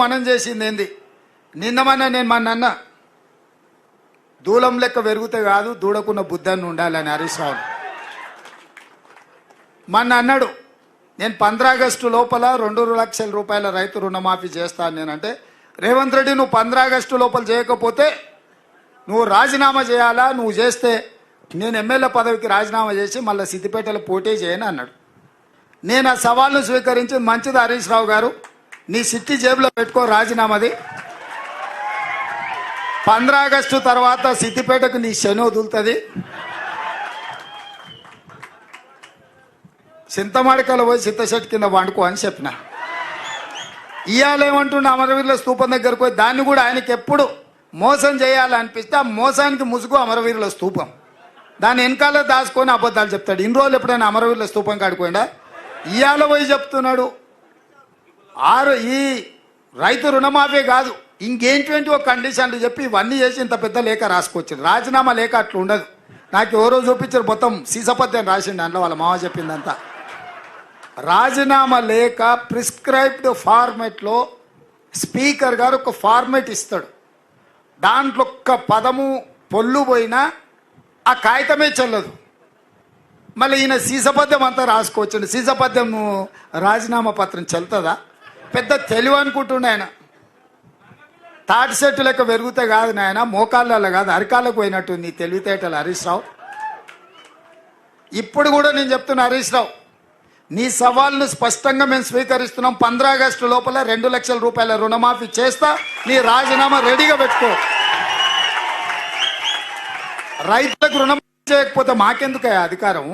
మనం చేసింది ఏంది? నిన్నమన్నా నేను అన్న దూలం లెక్క పెరిగితే కాదు దూడకున్న బుద్ధాన్ని ఉండాలని హరీష్ రావు మొన్న అన్నాడు, నేను 15 ఆగస్టు లోపల 2 లక్షల రూపాయల రైతు రుణమాఫీ చేస్తాను. నేనంటే, రేవంత్ రెడ్డి నువ్వు 15 ఆగస్టు లోపల చేయకపోతే నువ్వు రాజీనామా చేయాలా, నువ్వు చేస్తే నేను ఎమ్మెల్యే పదవికి రాజీనామా చేసి మళ్ళీ సిద్దిపేటలో పోటీ చేయను అన్నాడు. నేను ఆ సవాల్ను స్వీకరించి, మంచిది హరీష్ రావు గారు, నీ సిట్టి జేబులో పెట్టుకో రాజీనామాది, 15 ఆగస్టు తర్వాత సిద్దిపేటకు నీ శని వదులుతుంది, చింతమాడికలో పోయి చింతశెట్టి కింద వండుకో అని చెప్పిన. ఇవాళ ఏమంటుండే, అమరవీరుల స్తూపం దగ్గరకు పోయి దాన్ని కూడా ఆయనకి ఎప్పుడు మోసం చేయాలనిపిస్తే ఆ మోసానికి ముసుగు అమరవీరుల స్తూపం, దాని వెనకాల దాచుకొని అబద్ధాలు చెప్తాడు. ఇన్ని రోజులు ఎప్పుడైనా అమరవీరుల స్తూపం కాడిపోయిందా? ఇవాళ పోయి చెప్తున్నాడు ఈ రైతు రుణమాఫీ కాదు ఇంకేంటి ఒక కండిషన్లు చెప్పి ఇవన్నీ చేసి ఇంత పెద్ద లేఖ రాసుకొచ్చారు. రాజీనామా లేఖ అట్లా ఉండదు. నాకు ఎవరో చూపించారు, మొత్తం సీసపత్యం రాసిండు అందులో, వాళ్ళ మామ చెప్పిందంతా. రాజీనామా లేఖ ప్రిస్క్రైబ్డ్ ఫార్మెట్లో స్పీకర్ గారు ఒక ఫార్మెట్ ఇస్తాడు, దాంట్లో ఒక్క పదము పొల్లు పోయినా ఆ కాగితమే చెల్లదు. మళ్ళీ ఈయన సీసపద్యం అంతా రాసుకోవచ్చండి. సీసపద్యం రాజీనామా పత్రం చెల్తుందా? పెద్ద తెలివి అనుకుంటుండే ఆయన. తాటి చెట్టు లెక్క పెరిగితే కాదు నాయన, మోకాళ్ళలో కాదు అరికాళ్ళకు పోయినట్టు నీ తెలివితేటలు హరీష్ రావు. ఇప్పుడు కూడా నేను చెప్తున్నా హరీష్ రావు, నీ సవాల్ను స్పష్టంగా మేము స్వీకరిస్తున్నాం. 15 ఆగస్టు లోపల 2 లక్షల రూపాయల రుణమాఫీ చేస్తా, నీ రాజీనామా రెడీగా పెట్టుకో. రైతులకు రుణమాఫీ చేయకపోతే మాకెందుకయ్యా అధికారం?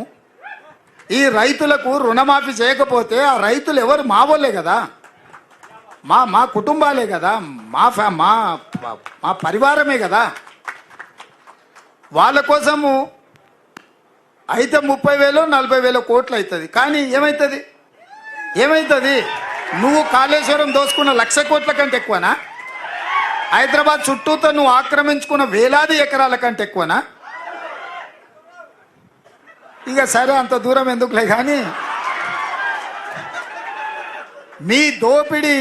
ఈ రైతులకు రుణమాఫీ చేయకపోతే ఆ రైతులు ఎవరు? మా వాళ్ళే కదా, మా కుటుంబాలే కదా, మా పరివారమే కదా. వాళ్ళ కోసము అయితే 30,000 40,000 కోట్లు అవుతుంది. కానీ ఏమవుతుంది? నువ్వు కాళేశ్వరం దోసుకున్న 1,00,000 కోట్ల కంటే ఎక్కువనా? హైదరాబాద్ చుట్టూతో నువ్వు ఆక్రమించుకున్న వేలాది ఎకరాల కంటే ఎక్కువనా? ఇక సరే, అంత దూరం ఎందుకులే. కానీ మీ దోపిడీ,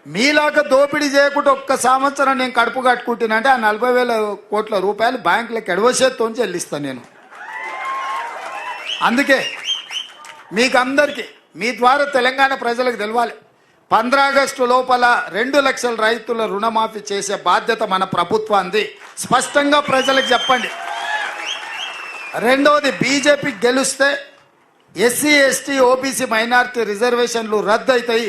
మీలాగా దోపిడీ చేయకుండా ఒక్క సంవత్సరం నేను కడుపు కట్టుకుంటున్నానంటే ఆ 40,000 కోట్ల రూపాయలు బ్యాంకులకు ఎడవసేత్తో చెల్లిస్తాను నేను. అందుకే మీకు అందరికీ మీ ద్వారా తెలంగాణ ప్రజలకు తెలవాలి, 15 ఆగస్టు లోపల 2 లక్షల రైతుల రుణమాఫీ చేసే బాధ్యత మన ప్రభుత్వాన్ని స్పష్టంగా ప్రజలకు చెప్పండి. రెండవది, బీజేపీ గెలిస్తే ఎస్సీ ఎస్టీ ఓబీసీ మైనారిటీ రిజర్వేషన్లు రద్దు అవుతాయి.